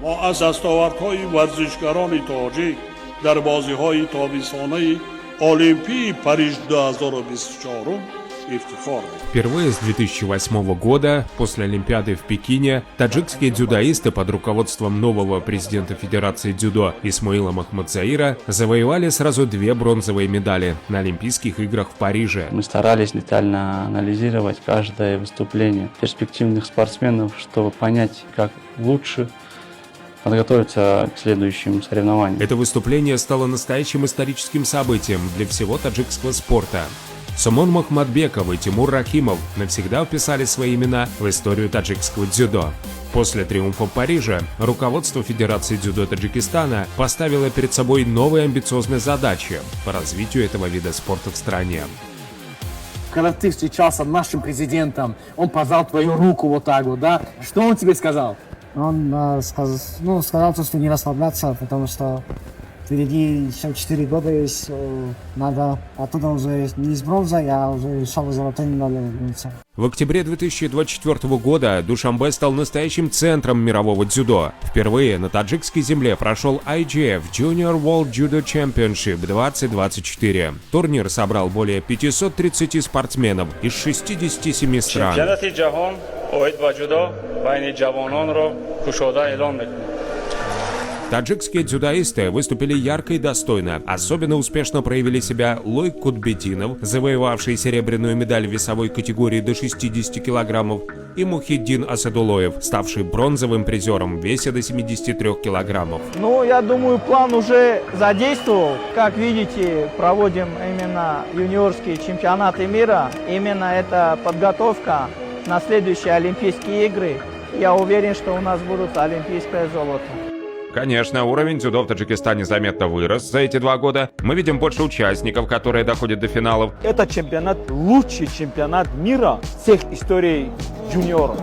ما از دستاوردهای ورزشکاران تاجیک در بازی‌های تابستانه Олимпии Париж 2024 افتخار. Впервые с 2008 года, после Олимпиады в Пекине, таджикские дзюдоисты под руководством нового президента Федерации дзюдо Исмаила Махмадзаира завоевали сразу 2 бронзовые медали на Олимпийских играх в Париже. Мы старались детально анализировать каждое выступление перспективных спортсменов, чтобы понять, как лучше подготовиться к следующим соревнованиям. Это выступление стало настоящим историческим событием для всего таджикского спорта. Сумон Махмадбеков и Тимур Рахимов навсегда вписали свои имена в историю таджикского дзюдо. После триумфа в Париже руководство Федерации дзюдо Таджикистана поставило перед собой новые амбициозные задачи по развитию этого вида спорта в стране. Когда ты встречался с нашим президентом, он пожал твою руку вот так вот, да? Что он тебе сказал? Он сказал, что не расслабляться, потому что впереди еще 4 года есть, надо оттуда уже не из бронзы, а уже чтобы золотой медаль вернуться. В октябре 2024 года Душанбе стал настоящим центром мирового дзюдо. Впервые на таджикской земле прошел IGF Junior World Judo Championship 2024. Турнир собрал более 530 спортсменов из 67 стран. Таджикские дзюдоисты выступили ярко и достойно. Особенно успешно проявили себя Лойк Кутбетинов, завоевавший серебряную медаль в весовой категории до 60 килограммов, и Мухиддин Асадулоев, ставший бронзовым призером в весе до 73 килограммов. Я думаю, план уже задействовал. Как видите, проводим именно юниорские чемпионаты мира. Именно это подготовка на следующие Олимпийские игры. Я уверен, что у нас будут олимпийское золото. Конечно, уровень дзюдо в Таджикистане заметно вырос за эти 2 года. Мы видим больше участников, которые доходят до финалов. Этот чемпионат лучший чемпионат мира всех историй джуниоров.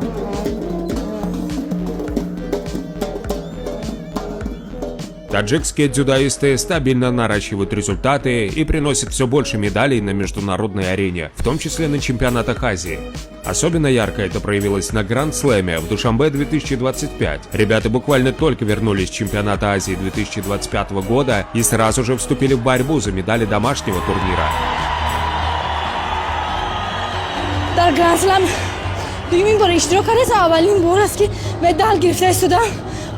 Таджикские дзюдоисты стабильно наращивают результаты и приносят все больше медалей на международной арене, в том числе на чемпионатах Азии. Особенно ярко это проявилось на Гранд-слэме в Душанбе 2025. Ребята буквально только вернулись с чемпионата Азии 2025 года и сразу же вступили в борьбу за медали домашнего турнира. در گرندسلم دومین بار اشتراک کردم. اولین بار است که مدال گرفته شدم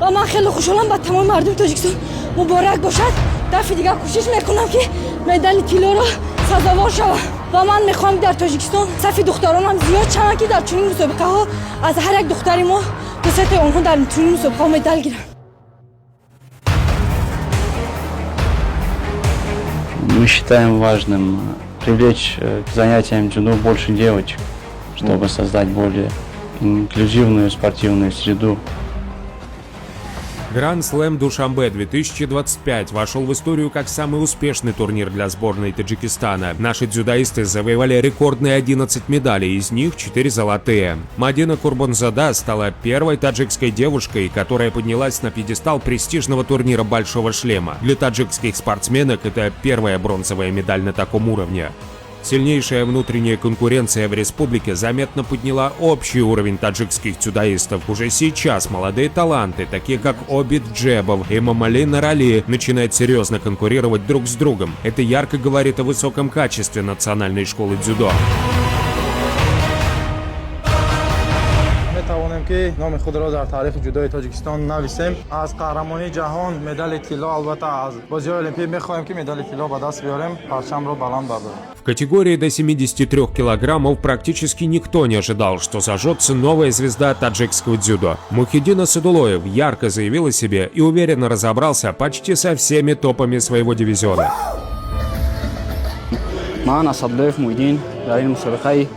و من خیلی خوشحالم. با تمام مردم تاجیکستان مبارک باشد. دفعه دیگه کوشش میکنم که مدال طلا را سزاوار شوم و من میخوام در تاجیکستان صف دخترانم زیاد شوند که در چنین مسابقه ها از هر یک دختری ما دوست اونها در چنین مسابقه ها مدال گیرن. Мы считаем важным привлечь к занятиям дзюдо больше девочек, чтобы создать более инклюзивную спортивную среду. Гранд-слэм Душанбе 2025 вошел в историю как самый успешный турнир для сборной Таджикистана. Наши дзюдоисты завоевали рекордные 11 медалей, из них 4 золотые. Мадина Курбанзада стала первой таджикской девушкой, которая поднялась на пьедестал престижного турнира «Большого шлема». Для таджикских спортсменок это первая бронзовая медаль на таком уровне. Сильнейшая внутренняя конкуренция в республике заметно подняла общий уровень таджикских дзюдоистов. Уже сейчас молодые таланты, такие как Обид Джебов и Мамали Нарали, начинают серьезно конкурировать друг с другом. Это ярко говорит о высоком качестве национальной школы дзюдо. که نام خود را در تاریخ جودوی تاجیکستان نویسیم. از قهرمانی جهان مدال طلا البته از بازی‌های المپیک می‌خواهیم که مدال طلا به دست بیاریم، پرچم را بلند برداریم. В категории до 73 килограммов практически никто не ожидал, что зажжется новая звезда таджикского дзюдо. Мухиддин Асадулоев ярко заявил о себе и уверенно разобрался почти со всеми топами своего дивизиона. من اسدالله مویدین در این مسابقه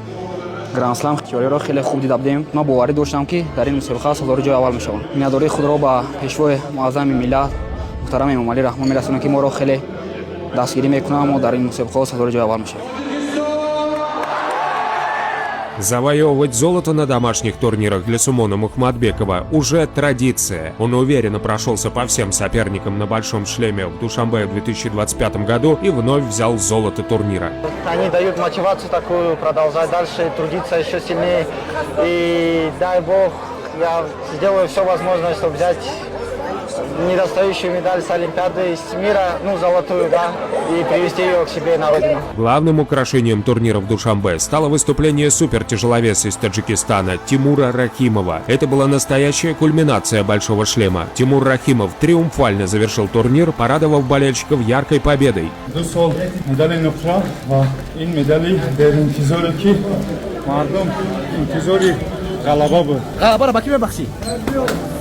گرندسلم خیالی را خیلی خوب دیده بودیم. من باوری داشتم که در این مسابقه سوار جای اول میشوم. مداری خود را با پیشوای معظم ملت محترم امام علی رحمه میرسونم که ما را خیلی دستگیری میکنم و در این مسابقه سوار جای اول میشم. Завоевывать золото на домашних турнирах для Сумона Мухмадбекова уже традиция. Он уверенно прошелся по всем соперникам на большом шлеме в Душанбе в 2025 году и вновь взял золото турнира. Они дают мотивацию такую продолжать дальше, трудиться еще сильнее. И дай бог, я сделаю все возможное, чтобы взять недостающую медаль с Олимпиады с мира, ну, золотую, да, и привезти ее к себе на родину. Главным украшением турнира в Душанбе стало выступление супертяжеловеса из Таджикистана Тимура Рахимова. Это была настоящая кульминация большого шлема. Тимур Рахимов триумфально завершил турнир, порадовав болельщиков яркой победой. غلبه با کی ببخشی؟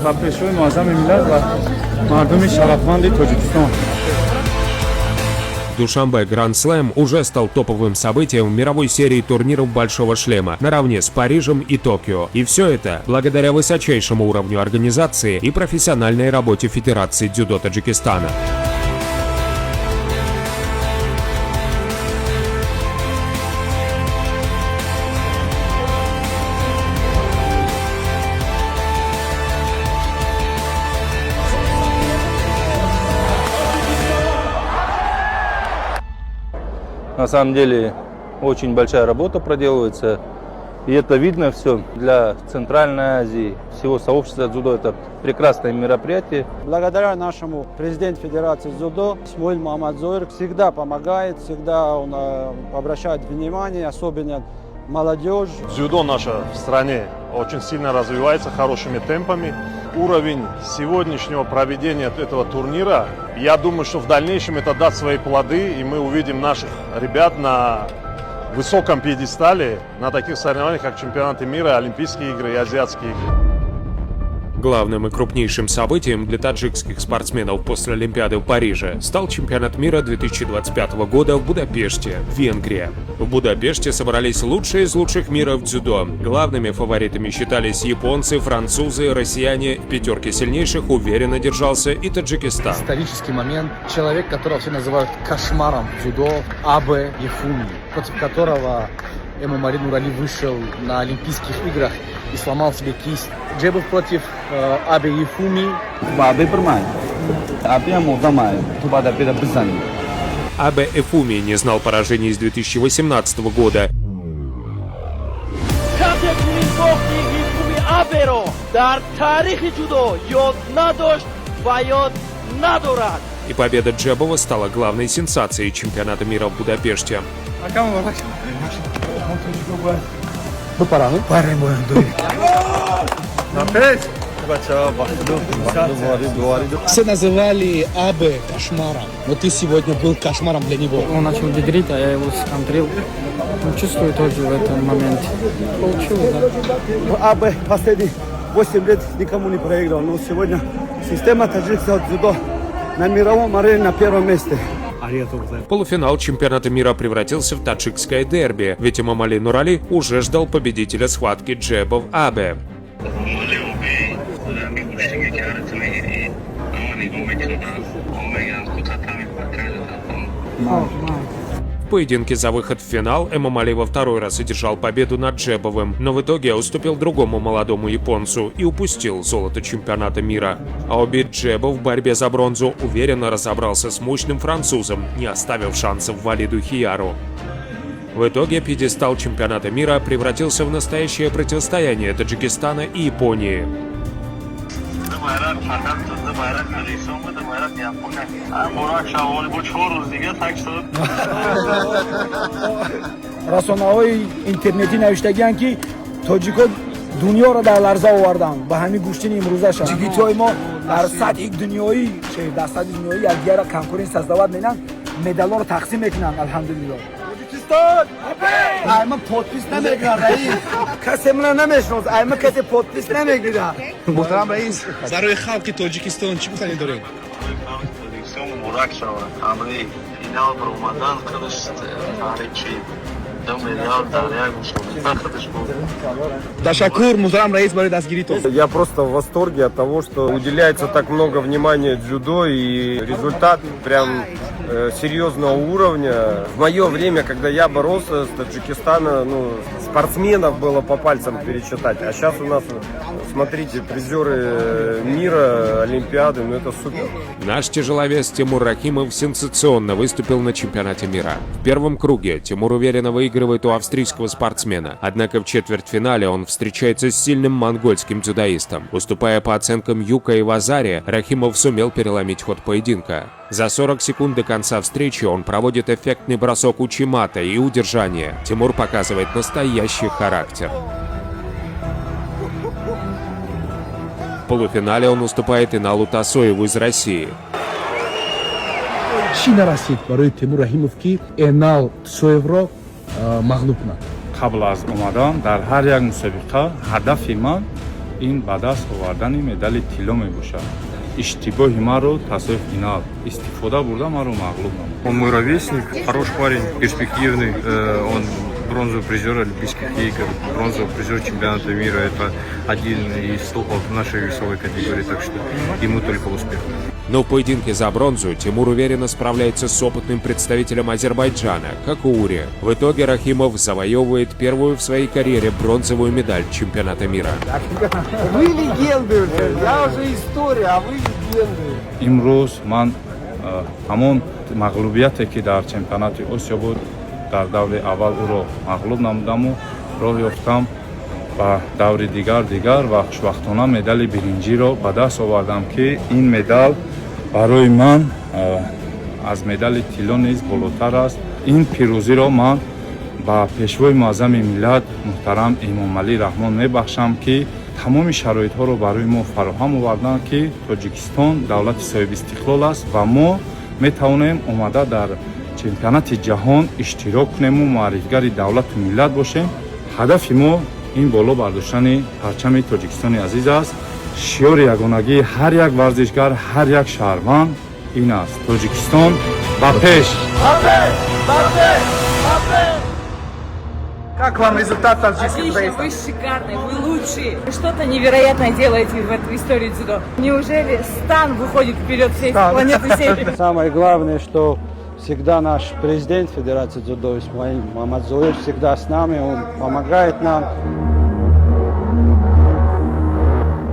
با پیشوی معظم ملت و مردم شرفمند تاجیکستان. Душанбе Гранд Слэм уже стал топовым событием в мировой серии турниров Большого шлема, наравне с Парижем и Токио. И все это благодаря высочайшему уровню организации и профессиональной работе Федерации дзюдо Таджикистана. На самом деле очень большая работа проделывается, и это видно все для Центральной Азии, всего сообщества дзюдо. Это прекрасное мероприятие. Благодаря нашему президенту Федерации дзюдо Исмаил Мамадзоир всегда помогает, всегда он обращает внимание, особенно молодежь. Дзюдо наша в стране очень сильно развивается хорошими темпами. Уровень сегодняшнего проведения этого турнира, я думаю, что в дальнейшем это даст свои плоды, и мы увидим наших ребят на высоком пьедестале на таких соревнованиях, как чемпионаты мира, Олимпийские игры и Азиатские игры. Главным и крупнейшим событием для таджикских спортсменов после Олимпиады в Париже стал чемпионат мира 2025 года в Будапеште, Венгрия. В Будапеште собрались лучшие из лучших мира в дзюдо. Главными фаворитами считались японцы, французы, россияне. В пятерке сильнейших уверенно держался и Таджикистан. Исторический момент. Человек, которого все называют кошмаром дзюдо, Абе Ефуми, против которого Эмомали Нурали вышел на Олимпийских играх и сломал себе кисть. Джебов против Абе Ефуми. Абе Ефуми не знал поражений с 2018 года. И победа Джебова стала главной сенсацией чемпионата мира в Будапеште. Все называли Абе кошмаром, но ты сегодня был кошмаром для него. Он начал бедрить, а я его сконтрил. Чувствую тоже в этом моменте. Получилось, да. Абе последние 8 лет никому не проиграл, но сегодня система таджикского дзюдо на мировом арене на первом месте. Полуфинал чемпионата мира превратился в таджикское дерби, ведь Эмомали Нурали уже ждал победителя схватки Джебов Абе. В поединке за выход в финал Эмомали во второй раз одержал победу над Джебовым, но в итоге уступил другому молодому японцу и упустил золото чемпионата мира. А убит Джебов в борьбе за бронзу уверенно разобрался с мощным французом, не оставив шансов Валиду Хияру. В итоге пьедестал чемпионата мира превратился в настоящее противостояние Таджикистана и Японии. расонаҳои интернетӣ навиштагианд ки тоҷикҳо дунёро дар ларза овардан ба ҳамин гӯштини имрӯзаша. ҷигитҳои мо дар сатҳи дунёӣ дар сатҳи дунёӣ якдигара конкуренсия создавад менан медалҳоро тақсим мекунанд. алҳамдулиллоҳ. Ayma podpis nemegirad raис. Kase muna nemeshnos. Ayma kase podpis nemegirad. Muhtaram raис, baroye xalqi Tojikiston chi guftanin dorед? Tojikiston muborak shavad. Hamraи final бар омадан qilish tarixi Ташаккур, Мухтарам раис, барои дастгиритон. Я просто в восторге от того, что уделяется так много внимания дзюдо, и результат прям серьезного уровня. В мое время, когда я боролся с Таджикистаном, с спортсменов было по пальцам пересчитать. А сейчас у нас, смотрите, призеры мира, Олимпиады, ну это супер. Наш тяжеловес Тимур Рахимов сенсационно выступил на чемпионате мира. В первом круге Тимур уверенно выигрывает у австрийского спортсмена. Однако в четвертьфинале он встречается с сильным монгольским дзюдоистом. Уступая по оценкам Юка и Вазари, Рахимов сумел переломить ход поединка. За 40 секунд до конца встречи он проводит эффектный бросок учимата и удержание. Тимур показывает настоящий характер. В полуфинале он уступает Иналу Тасоеву из России. чӣ нарасид барои Тимур Рахимов ки Энал Тасоевро мағлуб кунад? қабл аз омадан дар ҳар як мусобиқа ҳадафи ман ин ба даст овардани медали тилло мебошад. Иштибоҳи маро Тасоев Инал истифода бурда маро мағлуб намуд. Он мой ровесник, хороший парень, перспективный. Он бронзовый призер Олимпийских игр, бронзовый призер чемпионата мира. Это один из топов нашей весовой категории, так что ему только успех. Но в поединке за бронзу Тимур уверенно справляется с опытным представителем Азербайджана, Какуури. В итоге Рахимов завоевывает первую в своей карьере бронзовую медаль чемпионата мира. Вы легенды уже, я уже история, а вы легенды. имрӯз ман ҳамон мағлубияте ки дар чемпионати Осиё буд дар даври аввал ӯро мағлуб намудаму роҳ ёфтам ба даври дигар ва хушбахтона медали биринҷиро ба даст овардам ки ин медал барои ман аз медали тилло низ болотар аст. ин пирӯзиро ман ба пешвои муаззами миллат муҳтарам Эмомалӣ Раҳмон мебахшам ки тамоми шароитҳоро барои мо фароҳам оварданд ки Тоҷикистон давлати соҳиби истиқлол аст ва мо метавонем омада дар чемпионати ҷаҳон иштирок кунему муаррифгари давлату миллат бошем. ҳадафи мо ин боло бардоштани парчами Тоҷикистони азиз аст. шиёри ягонагии ҳар як варзишгар, ҳар як шаҳрванд ин аст: Тоҷикистон ба пеш! Как вам результат таджикских Отлично, боевцов? вы шикарные, вы лучшие. Вы что-то невероятное делаете в этой истории дзюдо. Неужели Стан выходит вперед всей планеты Север? Самое главное, что всегда наш президент Федерации дзюдо Исмаил Мамадзоев всегда с нами, он помогает нам.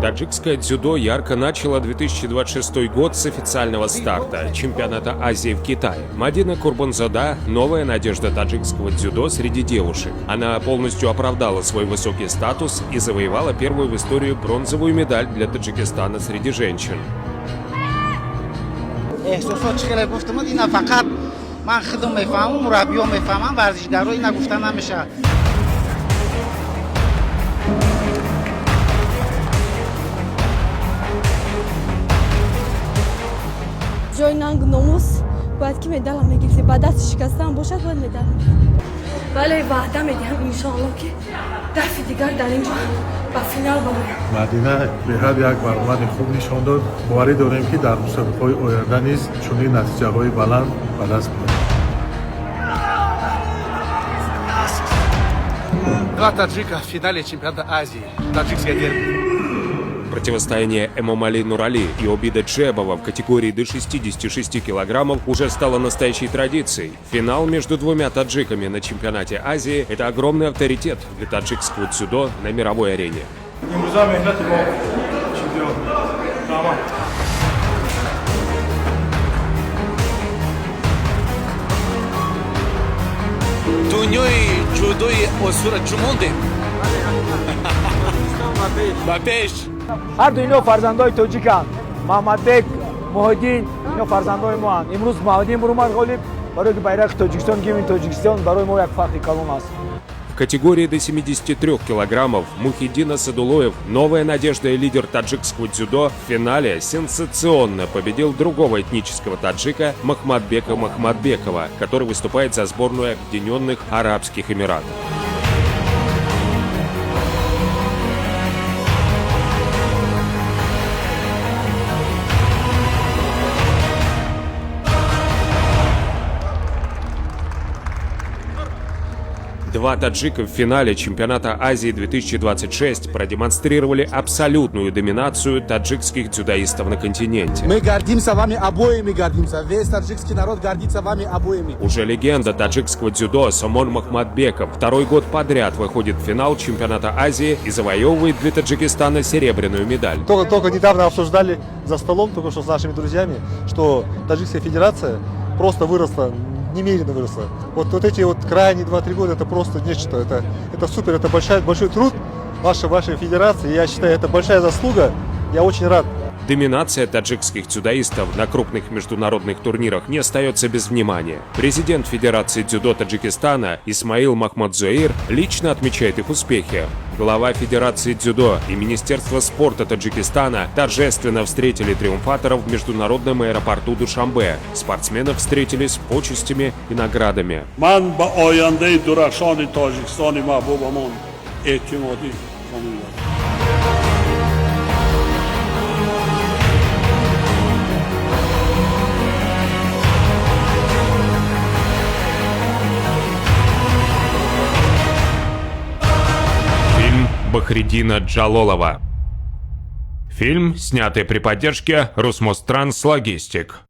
Таджикское дзюдо ярко начало 2026 год с официального старта чемпионата Азии в Китае. Мадина Курбанзада – новая надежда таджикского дзюдо среди девушек. Она полностью оправдала свой высокий статус и завоевала первую в истории бронзовую медаль для Таджикистана среди женщин. احساسات چقدر گفتم اینا فقط من خودم میفهمم مربیان میفهمم ورزشگرا اینا گفتن نمیشه. جای ننگ ناموس باید که مدال هم میگیرسی بعد دست شکستن باشد باید مدال ولی وعده میدهم انشاءالله که دفع دیگر در اینجا با فینال باید مدینه به هر یک برآمد خوب نشان داد. باوری داریم که در مسابقه‌های آینده نیز چنین نتیجه‌های بلند به دست بیاریم. Два таджика в финале чемпионата Азии. Таджикское дерби. Противостояние Эмомали Нурали и Обида Джебова в категории до 66 килограммов уже стало настоящей традицией. Финал между двумя таджиками на чемпионате Азии – это огромный авторитет для таджикского дзюдо на мировой арене. دنیای جودوی اسطوره جمونده با پیش هر دو اینا فرزندای تاجیکن. محمدبک، موحدین اینا فرزندای ما هستند. امروز موحدین برومد غالب برای که байрақ Тоҷикистон гимни Тоҷикистон барои мо як фахри калон аст. В категории до 73 килограммов Мухиддин Асадулоев, новая надежда и лидер таджикского дзюдо, в финале сенсационно победил другого этнического таджика Махмадбека Махмадбекова, который выступает за сборную Объединенных Арабских Эмиратов. Два таджика в финале чемпионата Азии 2026 продемонстрировали абсолютную доминацию таджикских дзюдоистов на континенте. Мы гордимся вами обоими, гордимся. Весь таджикский народ гордится вами обоими. Уже легенда таджикского дзюдо Сомон Махмадбеков второй год подряд выходит в финал чемпионата Азии и завоевывает для Таджикистана серебряную медаль. Только недавно обсуждали за столом, только что с нашими друзьями, что Таджикская федерация просто выросла, немерено выросла. Вот эти вот крайние 2-3 года это просто нечто. Это супер, это большой труд вашей федерации. Я считаю, это большая заслуга. Я очень рад. Доминация таджикских дзюдоистов на крупных международных турнирах не остается без внимания. Президент Федерации дзюдо Таджикистана Исмаил Махмадзоир лично отмечает их успехи. Глава Федерации дзюдо и Министерство спорта Таджикистана торжественно встретили триумфаторов в международном аэропорту Душанбе. Спортсменов встретили с почестями и наградами. Бахридина Джалолова. Фильм, снятый при поддержке Русмостранс Логистик.